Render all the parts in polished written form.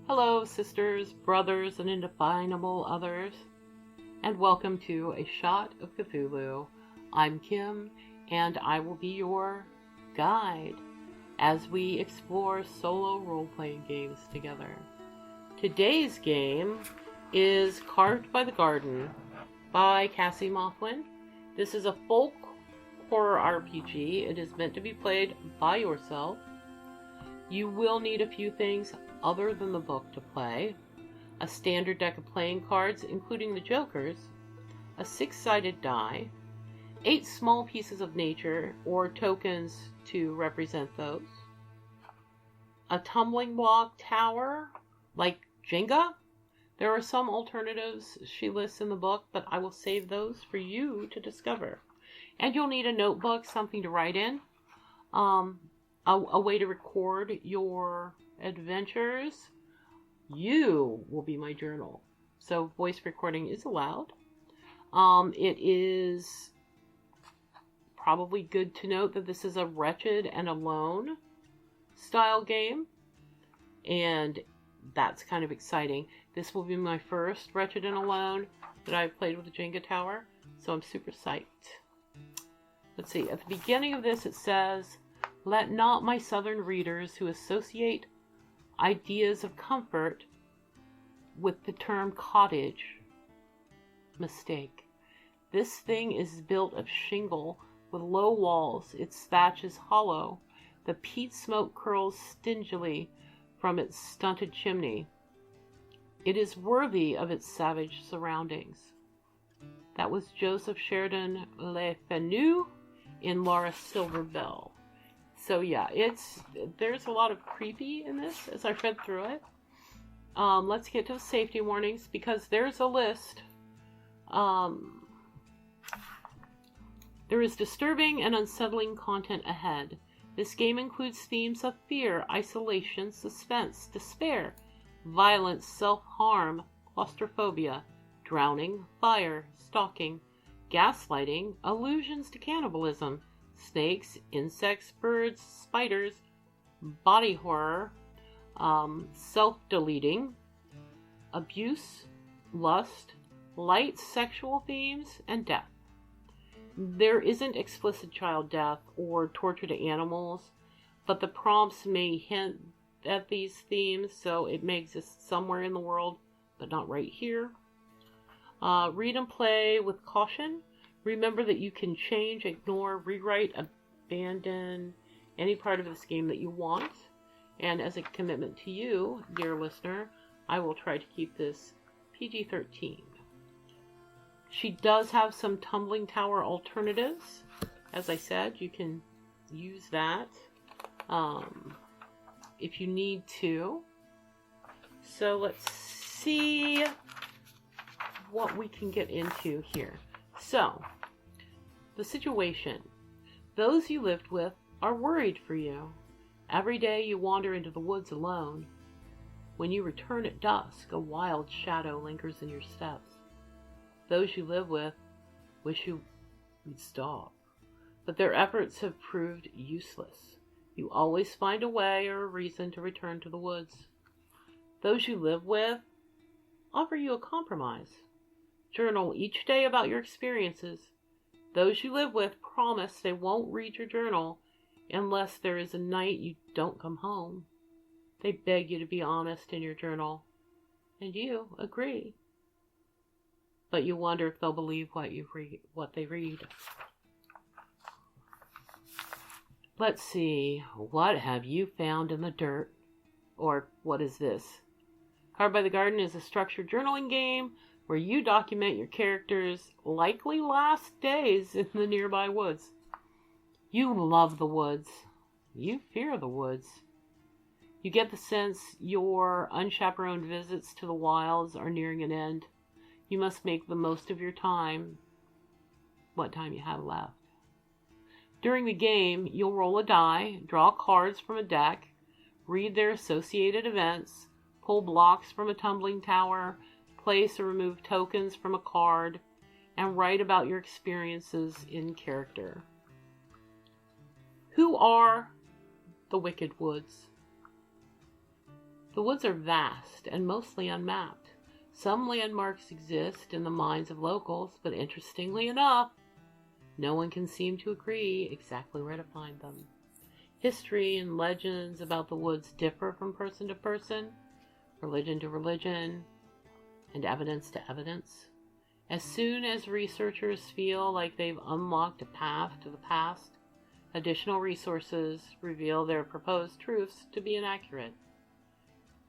Hello, sisters, brothers, and indefinable others, and welcome to A Shot of Cthulhu. I'm Kim, and I will be your guide as we explore solo role-playing games together. Today's game is Carved by the Garden by Cassi Mothwin. This is a folk horror RPG. It is meant to be played by yourself. You will need a few things other than the book to play. A standard deck of playing cards, including the jokers, a 6-sided die, 8 small pieces of nature, or tokens to represent those, a tumbling block tower, like Jenga. There are some alternatives she lists in the book, but I will save those for you to discover. And you'll need a notebook, something to write in, a way to record your adventures. You will be my journal. So voice recording is allowed. It is probably good to note that this is a wretched and alone style game. And that's kind of exciting. This will be my first wretched and alone that I've played with a Jenga tower. So I'm super psyched. Let's see. At the beginning of this it says, "Let not my southern readers who associate ideas of comfort with the term cottage mistake. This thing is built of shingle with low walls. Its thatch is hollow. The peat smoke curls stingily from its stunted chimney. It is worthy of its savage surroundings." That was Joseph Sheridan Le Fanu in Laura Silver Bell. So yeah, there's a lot of creepy in this as I read through it. Let's get to the safety warnings because there's a list. There is disturbing and unsettling content ahead. This game includes themes of fear, isolation, suspense, despair, violence, self-harm, claustrophobia, drowning, fire, stalking, gaslighting, allusions to cannibalism, snakes, insects, birds, spiders, body horror, self-deleting, abuse, lust, light sexual themes, and death. There isn't explicit child death or torture to animals, but the prompts may hint at these themes, so it may exist somewhere in the world, but not right here. Read and play with caution. Remember that you can change, ignore, rewrite, abandon any part of this game that you want. And as a commitment to you, dear listener, I will try to keep this PG-13. She does have some tumbling tower alternatives. As I said, you can use that if you need to. So let's see what we can get into here. So, the situation. Those you lived with are worried for you. Every day you wander into the woods alone. When you return at dusk, a wild shadow lingers in your steps. Those you live with wish you would stop, but their efforts have proved useless. You always find a way or a reason to return to the woods. Those you live with offer you a compromise. Journal each day about your experiences. Those you live with promise they won't read your journal unless there is a night you don't come home. They beg you to be honest in your journal, and you agree. But you wonder if they'll believe what they read. Let's see, what have you found in the dirt? Or what is this? Carved by the Garden is a structured journaling game where you document your characters' likely last days in the nearby woods. You love the woods. You fear the woods. You get the sense your unchaperoned visits to the wilds are nearing an end. You must make the most of your time, what time you have left. During the game, you'll roll a die, draw cards from a deck, read their associated events, pull blocks from a tumbling tower, place or remove tokens from a card, and write about your experiences in character. Who are the Wicked Woods? The woods are vast and mostly unmapped. Some landmarks exist in the minds of locals, but interestingly enough, no one can seem to agree exactly where to find them. History and legends about the woods differ from person to person, religion to religion, and evidence to evidence. As soon as researchers feel like they've unlocked a path to the past, additional resources reveal their proposed truths to be inaccurate.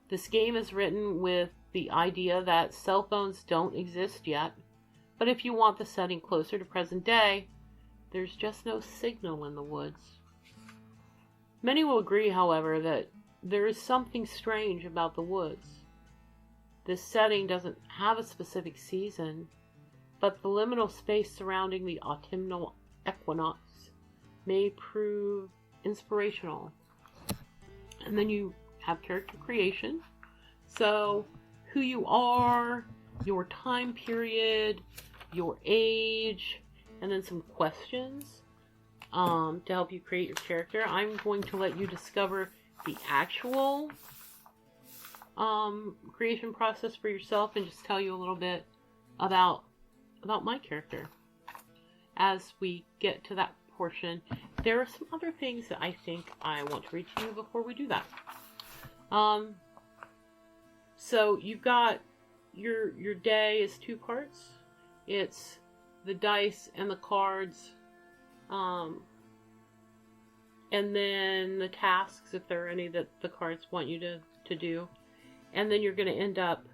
This game is written with the idea that cell phones don't exist yet, but if you want the setting closer to present day, there's just no signal in the woods. Many will agree, however, that there is something strange about the woods. This setting doesn't have a specific season, but the liminal space surrounding the autumnal equinox may prove inspirational. And then you have character creation. So, who you are, your time period, your age, and then some questions to help you create your character. I'm going to let you discover the actual creation process for yourself and just tell you a little bit about my character. As we get to that portion, there are some other things that I think I want to read to you before we do that. So you've got your day is 2 parts. It's the dice and the cards, and then the tasks, if there are any that the cards want you to do, and then you're going to end up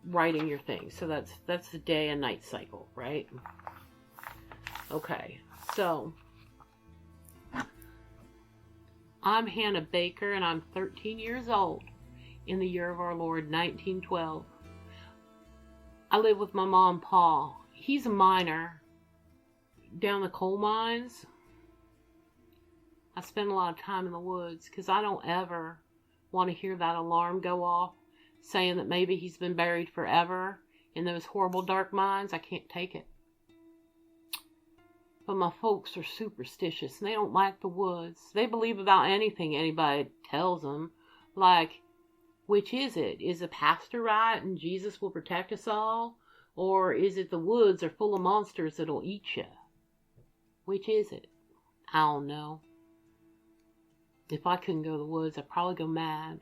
writing your thing. So that's the day and night cycle, right? Okay, so I'm Hannah Baker, and I'm 13 years old in the year of our Lord 1912. I live with my mom, Paul. He's a miner down the coal mines. I spend a lot of time in the woods because I don't ever want to hear that alarm go off saying that maybe he's been buried forever in those horrible dark mines. I can't take it. But my folks are superstitious and they don't like the woods. They believe about anything anybody tells them. Like, which is it? Is the pastor right and Jesus will protect us all? Or is it the woods are full of monsters that'll eat you? Which is it? I don't know. If I couldn't go to the woods, I'd probably go mad.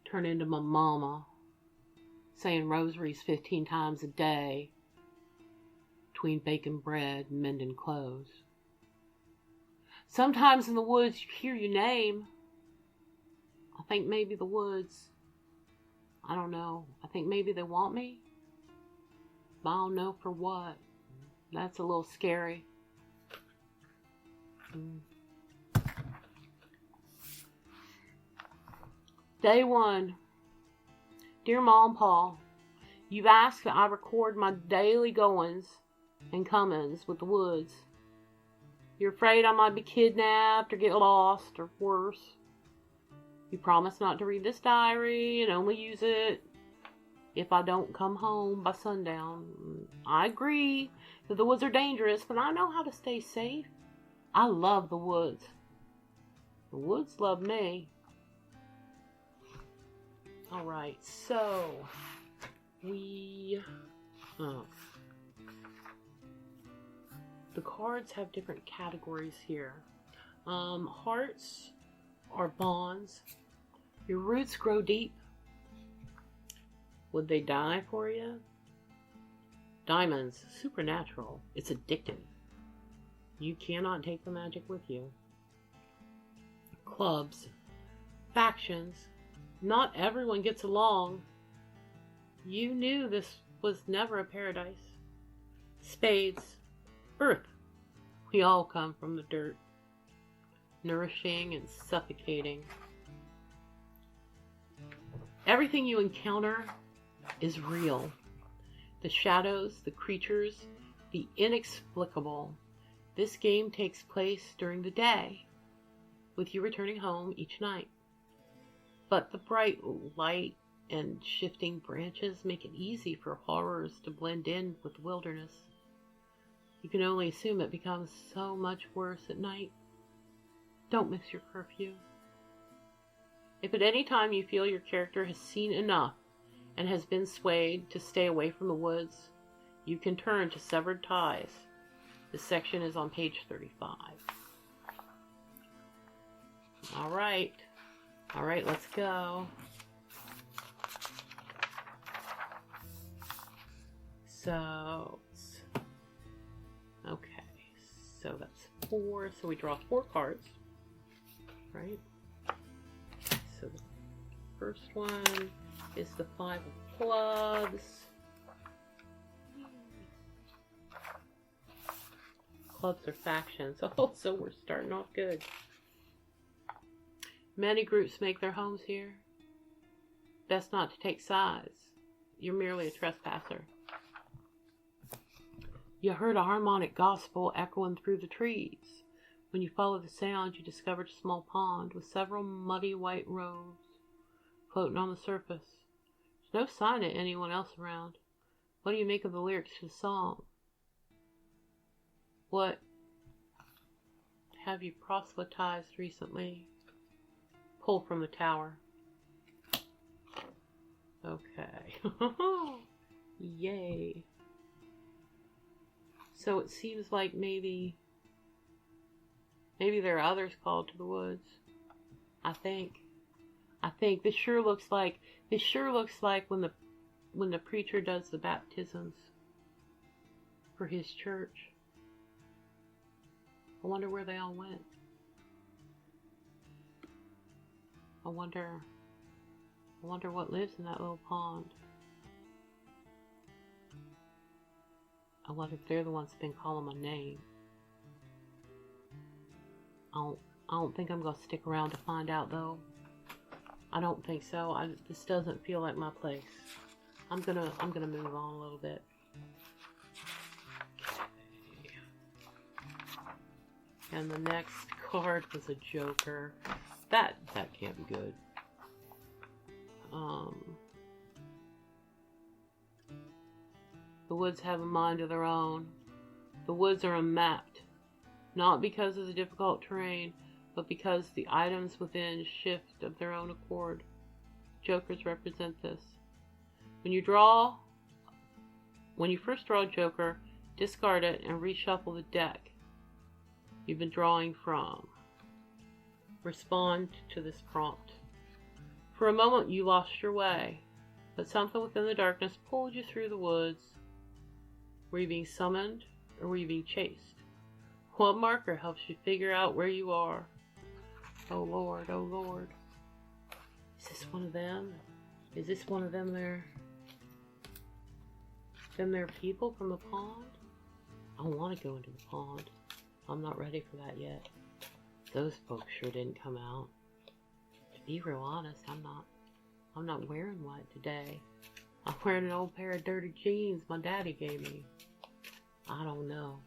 Turn into my mama, saying rosaries 15 times a day, between baking bread and mending clothes. Sometimes in the woods you hear your name. I think maybe the woods, I don't know, I think maybe they want me. But I don't know for what. That's a little scary. Day 1. Dear Mom and Paul, you've asked that I record my daily goings and comings with the woods. You're afraid I might be kidnapped or get lost or worse. You promise not to read this diary and only use it if I don't come home by sundown. I agree that the woods are dangerous, but I know how to stay safe. I love the woods. The woods love me. Alright, so the cards have different categories here. Hearts are bonds. Your roots grow deep. Would they die for you? Diamonds, supernatural. It's addictive. You cannot take the magic with you. Clubs, factions. Not everyone gets along. You knew this was never a paradise. Spades, earth. We all come from the dirt. Nourishing and suffocating. Everything you encounter is real. The shadows, the creatures, the inexplicable. This game takes place during the day, with you returning home each night. But the bright light and shifting branches make it easy for horrors to blend in with the wilderness. You can only assume it becomes so much worse at night. Don't miss your curfew. If at any time you feel your character has seen enough and has been swayed to stay away from the woods, you can turn to Severed Ties. This section is on page 35. All right, let's go. So, okay, so that's 4, so we draw 4 cards, right? So the first one is the 5 of clubs. Clubs are factions. Oh, so we're starting off good. Many groups make their homes here. Best not to take sides. You're merely a trespasser. You heard a harmonic gospel echoing through the trees. When you followed the sound, you discovered a small pond with several muddy white robes floating on the surface. There's no sign of anyone else around. What do you make of the lyrics to the song? What have you proselytized recently? Pull from the tower. Okay. Yay. So it seems like maybe there are others called to the woods. I think this sure looks like when the preacher does the baptisms for his church. I wonder where they all went. I wonder what lives in that little pond. I wonder if they're the ones that been calling my name. I don't think I'm gonna stick around to find out though. I don't think so. This doesn't feel like my place. I'm gonna move on a little bit. Okay. And the next card was a Joker. That can't be good. The woods have a mind of their own. The woods are unmapped, not because of the difficult terrain, but because the items within shift of their own accord. Jokers represent this. When you first draw a Joker, discard it and reshuffle the deck you've been drawing from. Respond to this prompt. For a moment you lost your way, but something within the darkness pulled you through the woods. Were you being summoned, or were you being chased? What marker helps you figure out where you are? Oh Lord, oh Lord. Is this one of them? Is this one of them there people from the pond? I don't want to go into the pond. I'm not ready for that yet. Those folks sure didn't come out. To be real honest, I'm not wearing white today. I'm wearing an old pair of dirty jeans my daddy gave me. I don't know.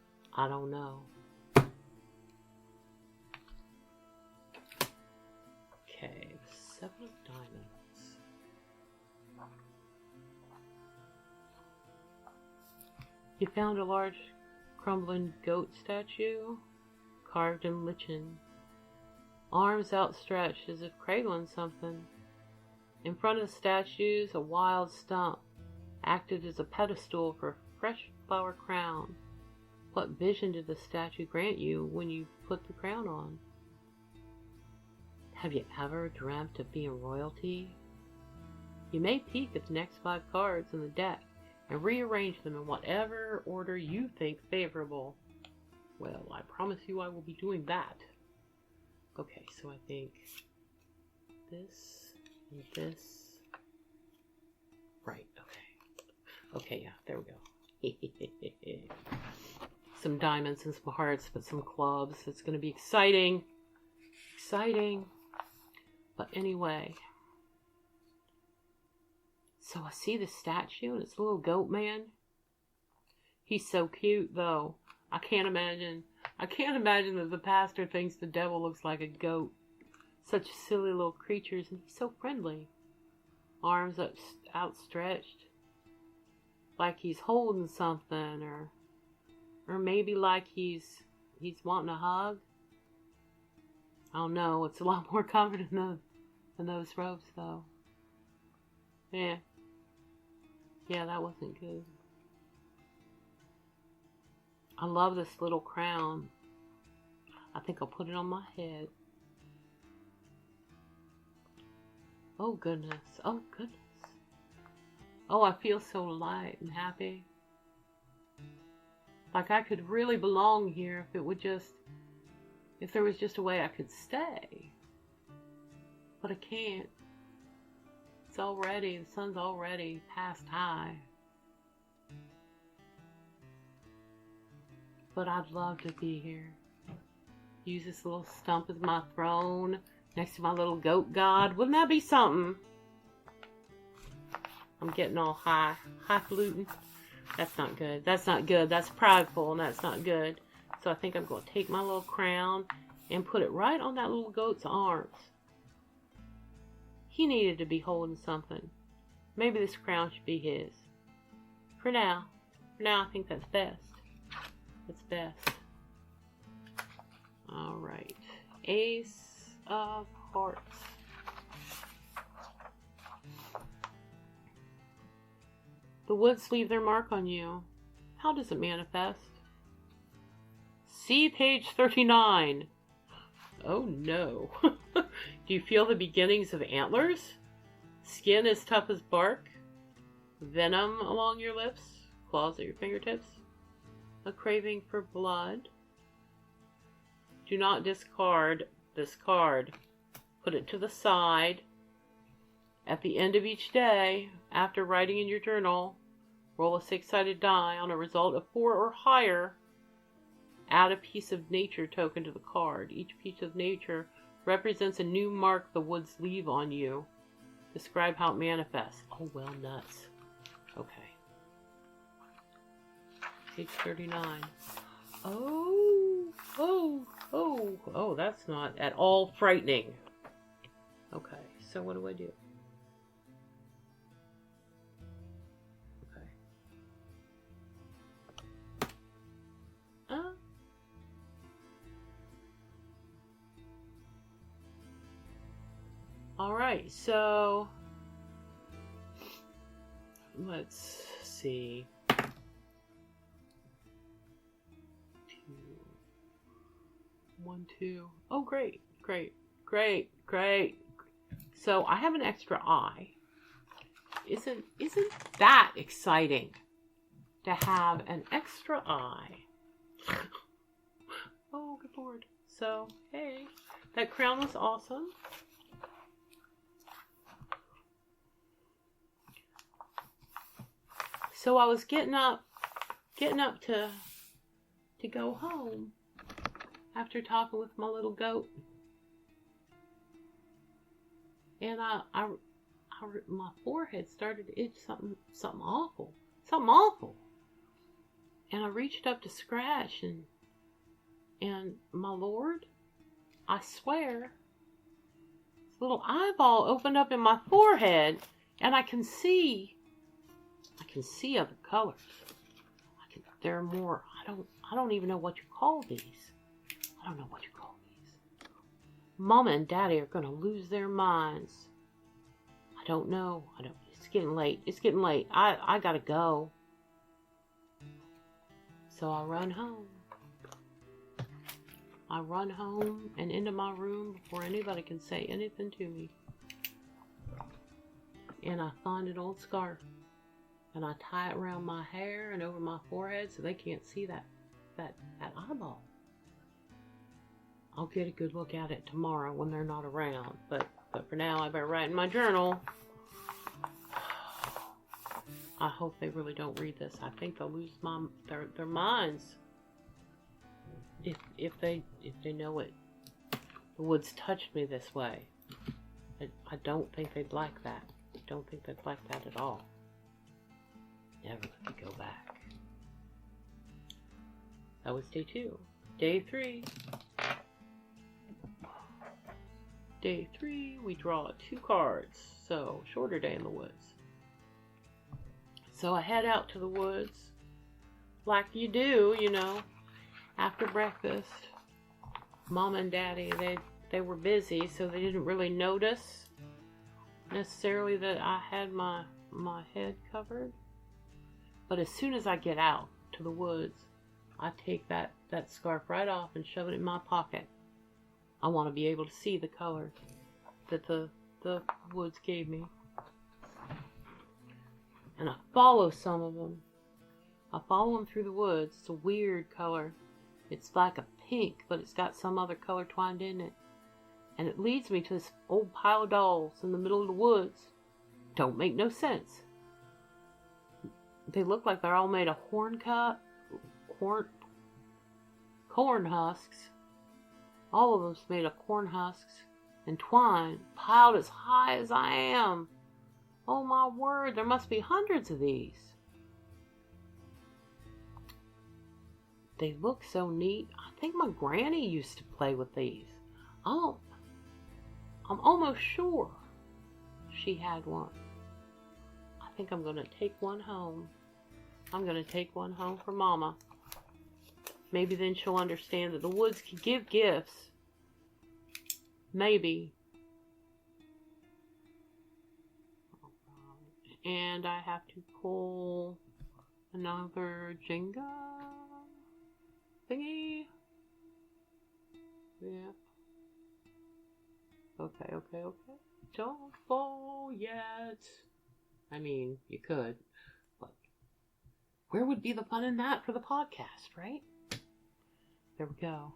Okay, 7 of diamonds. You found a large crumbling goat statue carved in lichen, arms outstretched as if cradling something. In front of the statues, a wild stump acted as a pedestal for a fresh flower crown. What vision did the statue grant you when you put the crown on? Have you ever dreamt of being royalty? You may peek at the next 5 cards in the deck and rearrange them in whatever order you think favorable. Well, I promise you I will be doing that. Okay, so I think this and this. Right, okay. Okay, yeah, there we go. Some diamonds and some hearts, but some clubs. It's going to be exciting. Exciting. But anyway. So I see the statue and it's a little goat man. He's so cute though. I can't imagine that the pastor thinks the devil looks like a goat. Such silly little creatures, and he's so friendly. Arms outstretched. Like he's holding something, or maybe like he's wanting a hug. I don't know. It's a lot more comforting than And those robes, though. Yeah. Yeah, that wasn't good. I love this little crown. I think I'll put it on my head. Oh, goodness. Oh, goodness. Oh, I feel so light and happy. Like I could really belong here if there was just a way I could stay. But I can't. The sun's already past high. But I'd love to be here. Use this little stump as my throne next to my little goat god. Wouldn't that be something? I'm getting all highfalutin. That's not good. That's not good. That's prideful, and that's not good. So I think I'm going to take my little crown and put it right on that little goat's arms. He needed to be holding something. Maybe this crown should be his. For now. I think that's best. That's best. Alright. Ace of Hearts. The woods leave their mark on you. How does it manifest? See page 39. Oh no. Do you feel the beginnings of antlers? Skin as tough as bark? Venom along your lips? Claws at your fingertips? A craving for blood? Do not discard this card. Put it to the side. At the end of each day, after writing in your journal, roll a 6-sided die. On a result of 4 or higher, add a piece of nature token to the card. Each piece of nature represents a new mark the woods leave on you. Describe how it manifests. Oh, well, nuts. Okay. Page 39. Oh, that's not at all frightening. Okay, so what do I do? Okay. Alright, so let's see. 1, 2. Oh, great. So I have an extra eye. Isn't that exciting to have an extra eye? Oh, good Lord. So, hey, that crown was awesome. So I was getting up to go home after talking with my little goat, and my forehead started to itch something awful, and I reached up to scratch, and my Lord, I swear, this little eyeball opened up in my forehead, and I can see other colors. There are more. I don't even know what you call these. Mama and Daddy are going to lose their minds. I don't know. It's getting late. I got to go. So I run home. And into my room before anybody can say anything to me. And I find an old scarf. And I tie it around my hair and over my forehead so they can't see that eyeball. I'll get a good look at it tomorrow when they're not around. But for now, I better write in my journal. I hope they really don't read this. I think they'll lose their minds if they know it. The woods touched me this way. I don't think they'd like that. I don't think they'd like that at all. Never let me go back. That was day 2. Day 3. Day 3, we draw 2 cards. So, shorter day in the woods. So I head out to the woods. Like you do, after breakfast. Mama and Daddy, they were busy, so they didn't really notice necessarily that I had my head covered. But as soon as I get out to the woods, I take that scarf right off and shove it in my pocket. I want to be able to see the colors that the woods gave me. And I follow some of them. I follow them through the woods. It's a weird color. It's like a pink, but it's got some other color twined in it. And it leads me to this old pile of dolls in the middle of the woods. Don't make no sense. They look like they're all made of corn husks. All of them's made of corn husks and twine, piled as high as I am. Oh my word, there must be hundreds of these. They look so neat. I think my granny used to play with these. I'm almost sure she had one. I think I'm going to take one home. I'm going to take one home for Mama. Maybe then she'll understand that the woods can give gifts. Maybe. And I have to pull another Jenga thingy. Yeah. Okay. Don't fall yet. I mean, you could, but where would be the fun in that for the podcast, right? There we go.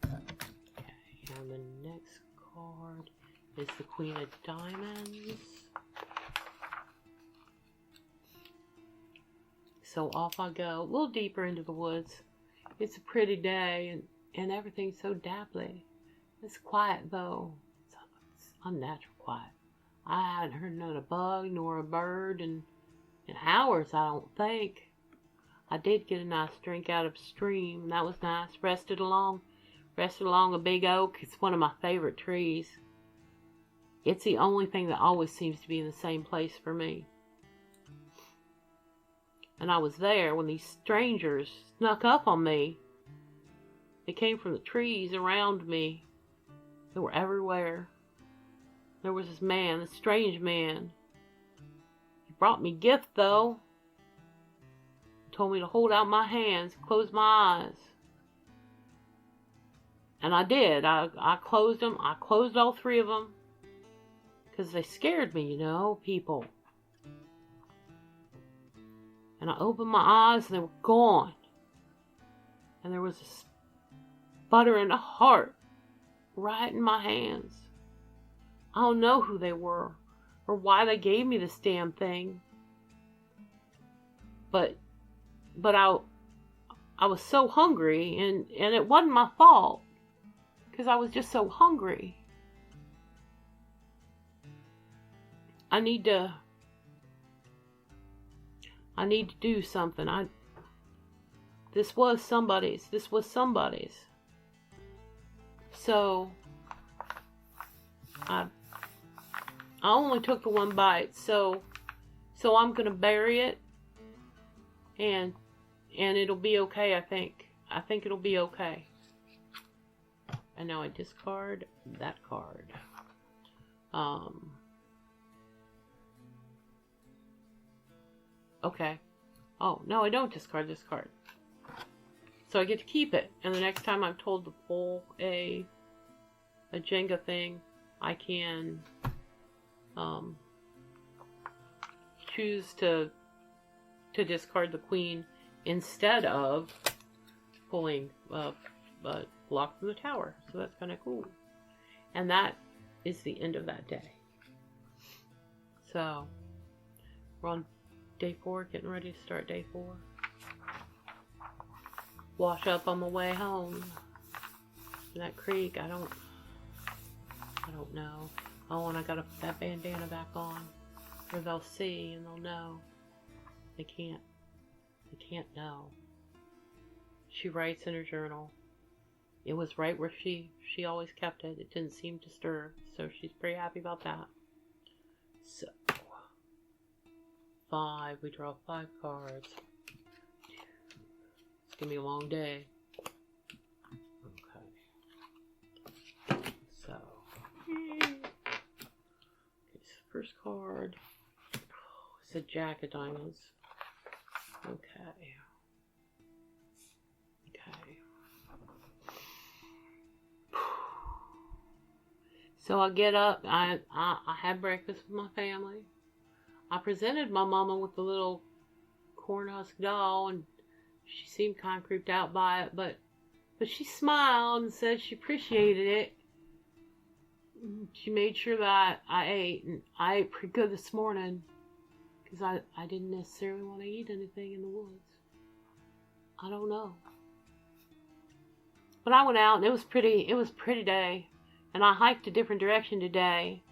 Okay, and the next card is the Queen of Diamonds. So off I go, a little deeper into the woods. It's a pretty day, and everything's so dapply. It's quiet, though. It's unnatural quiet. I hadn't heard not a bug nor a bird in hours, I don't think. I did get a nice drink out of a stream. That was nice. Rested along a big oak. It's one of my favorite trees. It's the only thing that always seems to be in the same place for me. And I was there when these strangers snuck up on me. They came from the trees around me. They were everywhere. There was this man, this strange man. He brought me a gift, though. He told me to hold out my hands, close my eyes. And I did. I closed them. I closed all three of them. Because they scared me, people. And I opened my eyes and they were gone. And there was a sputter and a heart right in my hands. I don't know who they were or why they gave me this damn thing. But I was so hungry, and it wasn't my fault because I was just so hungry. I need to do something. This was somebody's. So I only took the one bite, so I'm gonna bury it, and it'll be okay. I think it'll be okay. And now I discard that card. Okay. Oh no, I don't discard this card. So I get to keep it, and the next time I'm told to pull a Jenga thing, I can choose to discard the queen instead of pulling a block from the tower. So that's kind of cool. And that is the end of that day. So we're on day 4, getting ready to start day 4. Wash up on the way home. In that creek, I don't know. Oh, and I gotta put that bandana back on, or they'll see and they'll know. They can't know. She writes in her journal. It was right where she always kept it. It didn't seem disturbed, so she's pretty happy about that. So 5. We draw 5 cards. It's gonna be a long day. Okay. So First card. Oh, it's a Jack of Diamonds. Okay. So I get up, I had breakfast with my family. I presented my mama with the little corn husk doll, and she seemed kind of creeped out by it, but she smiled and said she appreciated it. She made sure that I ate, and I ate pretty good this morning, because I didn't necessarily want to eat anything in the woods. I don't know. But I went out, and it was a pretty day. And I hiked a different direction today,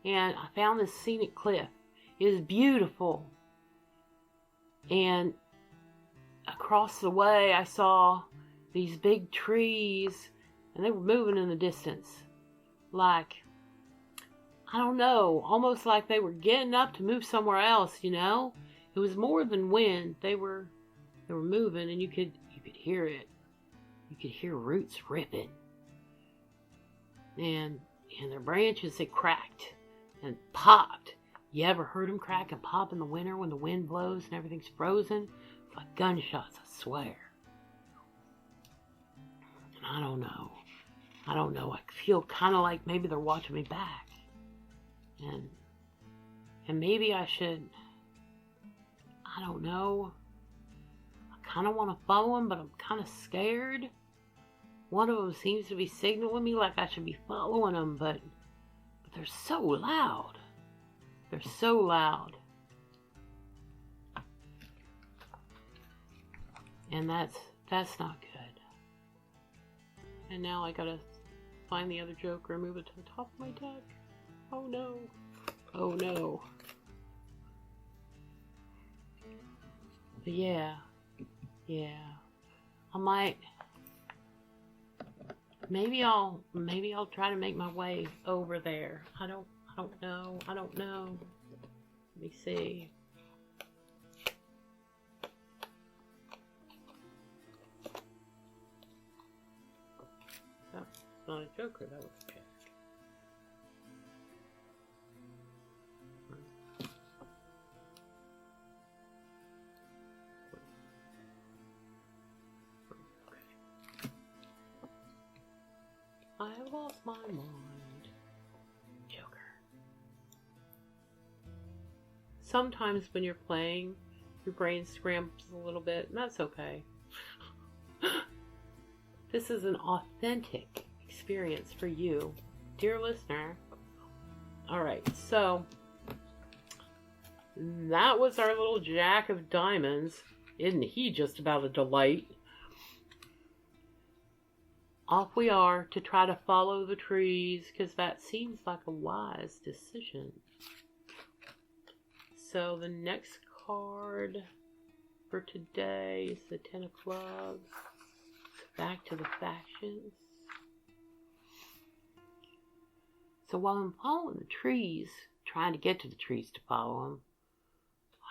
and I found this scenic cliff. It was beautiful. And across the way, I saw these big trees, and they were moving in the distance. Like, I don't know, almost like they were getting up to move somewhere else, you know? It was more than wind. They were moving, and you could hear it. You could hear roots ripping. And their branches, they cracked and popped. You ever heard them crack and pop in the winter when the wind blows and everything's frozen? It's like gunshots, I swear. And I don't know. I feel kind of like maybe they're watching me back. And maybe I should, I don't know. I kind of want to follow them, but I'm kind of scared. One of them seems to be signaling me like I should be following them, but they're so loud. They're so loud. And that's not good. And now I gotta find the other joker and move it to the top of my deck. Oh no. Oh no. But yeah. I might... Maybe I'll try to make my way over there. I don't know. Let me see. That's not a joker, that was a Jack. I have lost my mind. Joker. Sometimes when you're playing, your brain scrambles a little bit, and that's okay. This is an authentic experience for you, dear listener. Alright, so that was our little Jack of Diamonds. Isn't he just about a delight? Off we are to try to follow the trees, because that seems like a wise decision. So the next card for today is the Ten of Clubs. Back to the factions. So while I'm following the trees, trying to get to the trees to follow them,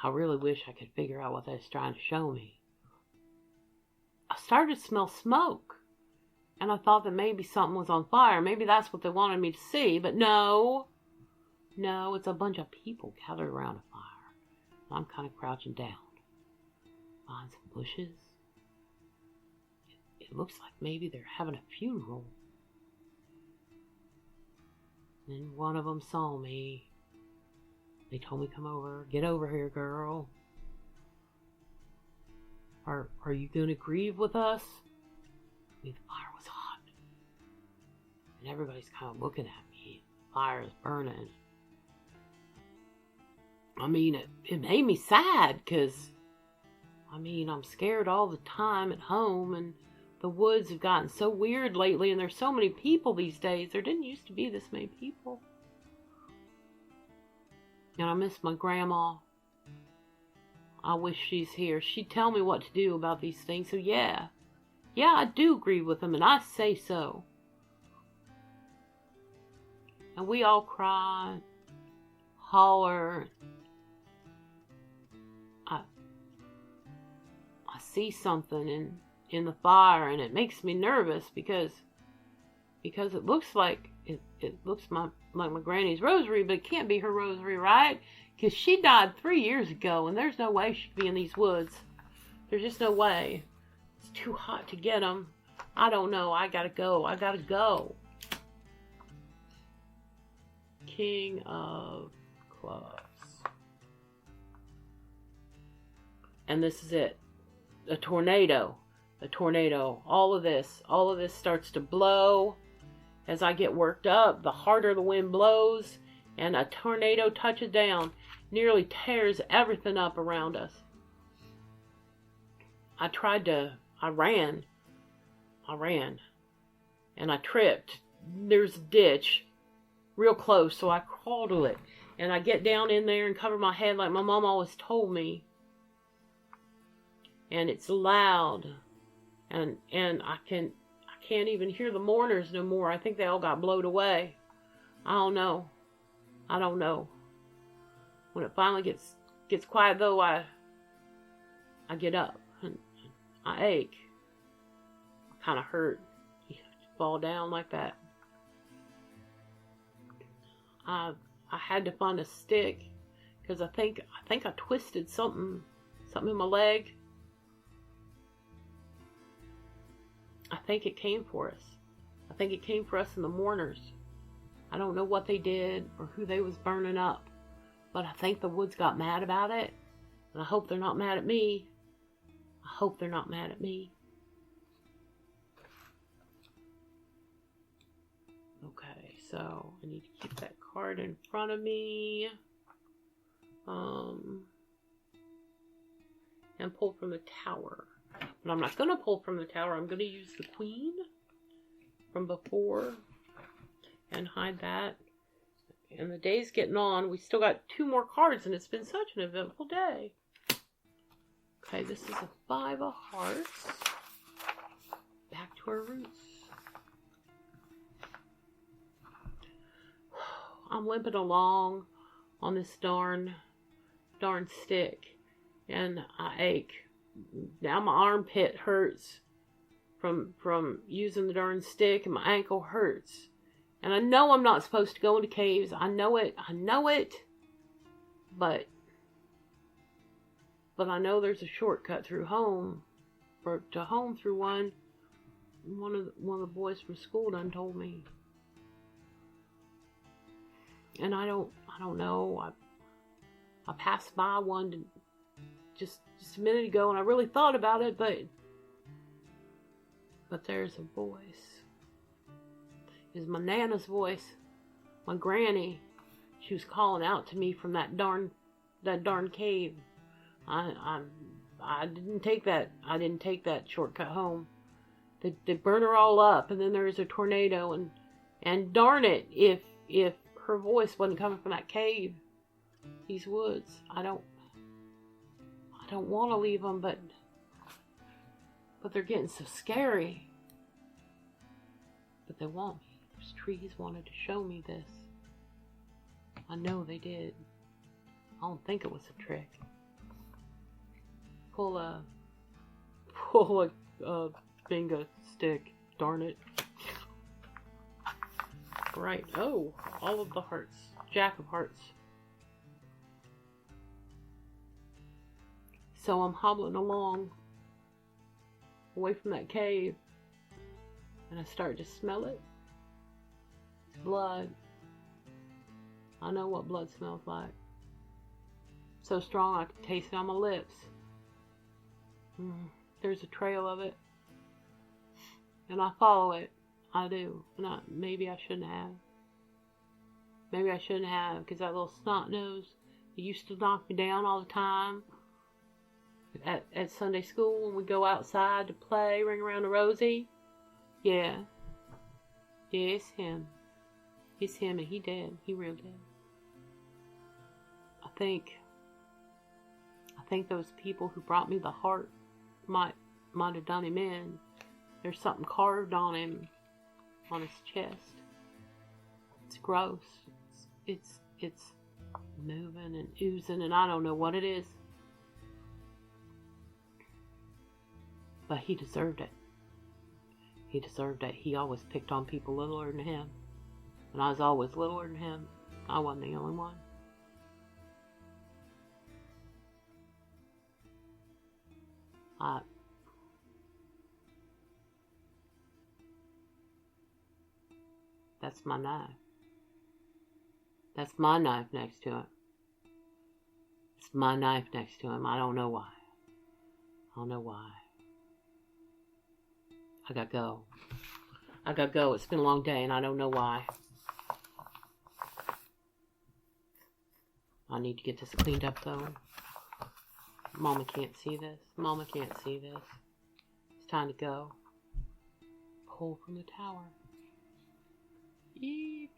I really wish I could figure out what they was trying to show me. I started to smell smoke. And I thought that maybe something was on fire. Maybe that's what they wanted me to see. But no. No, it's a bunch of people gathered around a fire. I'm kind of crouching down. Behind some bushes. It looks like maybe they're having a funeral. Then one of them saw me. They told me, come over. Get over here, girl. Are you going to grieve with us? I mean, the fire was hot. And everybody's kind of looking at me. The fire is burning. I mean, it made me sad, because, I mean, I'm scared all the time at home, and the woods have gotten so weird lately, and there's so many people these days. There didn't used to be this many people. And I miss my grandma. I wish she's here. She'd tell me what to do about these things, so yeah. Yeah, I do agree with them, and I say so. And we all cry, holler. I see something in the fire, and it makes me nervous because it looks like my like my granny's rosary, but it can't be her rosary, right? Because she died 3 years ago, and there's no way she'd be in these woods. There's just no way. It's too hot to get them. I don't know. I gotta go. I gotta go. King of Clubs. And this is it. A tornado. A tornado. All of this starts to blow. As I get worked up, the harder the wind blows, and a tornado touches down, nearly tears everything up around us. I ran, and I tripped. There's a ditch real close, so I crawl to it, and I get down in there and cover my head like my mom always told me. And it's loud, and I can't even hear the mourners no more. I think they all got blowed away. I don't know. When it finally gets quiet though, I get up and I ache. I kind of hurt. You fall down like that. I had to find a stick because I think I twisted something in my leg. I think it came for us. I think it came for us in the mourners. I don't know what they did or who they was burning up, but I think the woods got mad about it, and I hope they're not mad at me. Okay, so I need to keep that card in front of me. And pull from the tower. But I'm not going to pull from the tower. I'm going to use the queen from before and hide that. And the day's getting on. We still got 2 more cards, and it's been such an eventful day. Okay, this is a 5 of hearts. Back to our roots. I'm limping along on this darn stick, and I ache. Now my armpit hurts from using the darn stick, and my ankle hurts. And I know I'm not supposed to go into caves. I know it. But I know there's a shortcut through home. Through one. One of the boys from school done told me. And I don't know. I passed by one just a minute ago, and I really thought about it, but there's a voice. It's my Nana's voice, my granny. She was calling out to me from that darn cave. I didn't take that. I didn't take that shortcut home. They burn her all up, and then there's a tornado, and darn it, if her voice wasn't coming from that cave, these woods, I don't want to leave them, but they're getting so scary. But they want me. Those trees wanted to show me this. I know they did. I don't think it was a trick. Pull a bingo stick. Darn it. Right. Oh, all of the hearts. Jack of hearts. So I'm hobbling along away from that cave, and I start to smell it. It's blood. I know what blood smells like. So strong I can taste it on my lips. There's a trail of it, and I follow it. I do. And maybe I shouldn't have. Because that little snot nose, he used to knock me down all the time. At Sunday school, when we go outside to play, ring around the rosy. Yeah, it's him. It's him, and he dead. He real dead. I think those people who brought me the heart might have done him in. There's something carved on him, on his chest. It's gross. It's moving and oozing, and I don't know what it is. But he deserved it. He always picked on people littler than him. And I was always littler than him. I wasn't the only one. That's my knife. That's my knife next to it. It's my knife next to him. I don't know why. I don't know why. I gotta go. I gotta go. It's been a long day and I don't know why. I need to get this cleaned up though. Mama can't see this. Mama can't see this. It's time to go. Pull from the tower. Eep.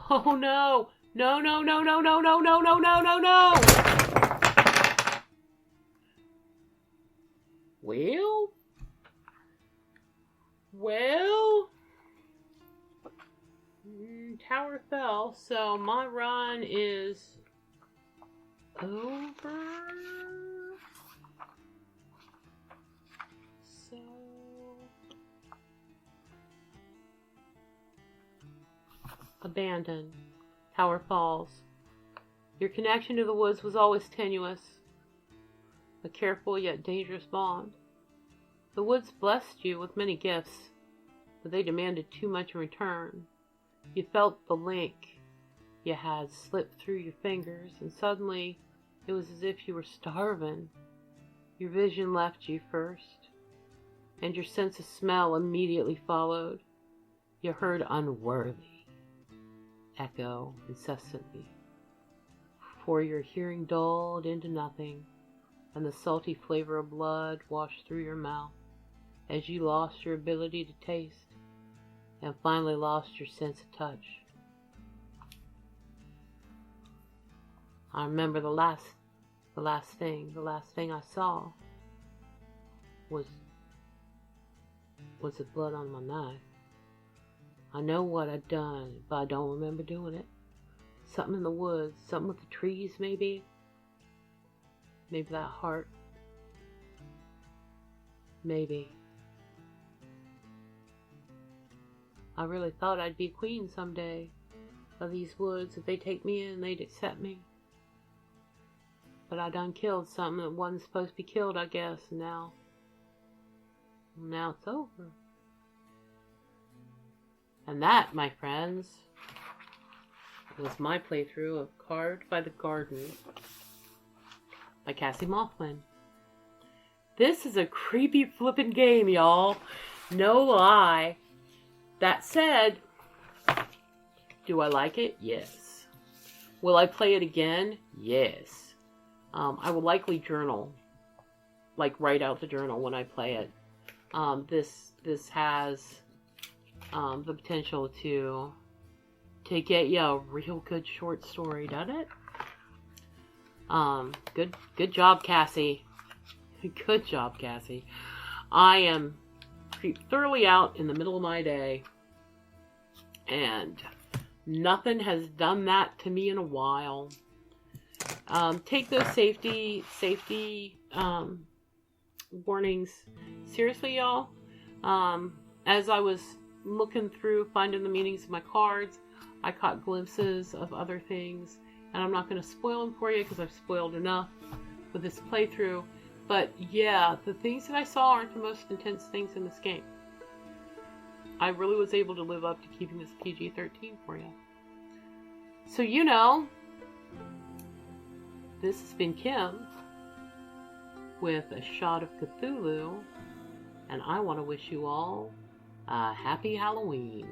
Oh no! No, no, no, no, no, no, no, no, no, no, no! Well, tower fell, so my run is over. So abandoned. Tower falls. Your connection to the woods was always tenuous, a careful yet dangerous bond. The woods blessed you with many gifts, but they demanded too much in return. You felt the link you had slip through your fingers, and suddenly it was as if you were starving. Your vision left you first, and your sense of smell immediately followed. You heard unworthy echo incessantly, for your hearing dulled into nothing, and the salty flavor of blood washed through your mouth as you lost your ability to taste and finally lost your sense of touch. I remember the last thing I saw was the blood on my knife. I know what I'd done, but I don't remember doing it. Something in the woods, something with the trees maybe. Maybe that heart. Maybe. I really thought I'd be queen someday of these woods. If they take me in, they'd accept me. But I done killed something that wasn't supposed to be killed, I guess, and now it's over. And that, my friends, was my playthrough of Carved by the Garden by Cassi Mothwin. This is a creepy flippin' game, y'all. No lie. That said, do I like it? Yes. Will I play it again? Yes. I will likely journal. Like, write out the journal when I play it. This has the potential to get you a real good short story, doesn't it? Good job, Cassi. Good job, Cassi. I am thoroughly out in the middle of my day, and nothing has done that to me in a while. Take those safety warnings seriously, y'all. As I was looking through, finding the meanings of my cards, I caught glimpses of other things, and I'm not going to spoil them for you because I've spoiled enough with this playthrough. But yeah, the things that I saw aren't the most intense things in this game. I really was able to live up to keeping this PG-13 for you. So, you know, this has been Kim with a shot of Cthulhu, and I want to wish you all a happy Halloween.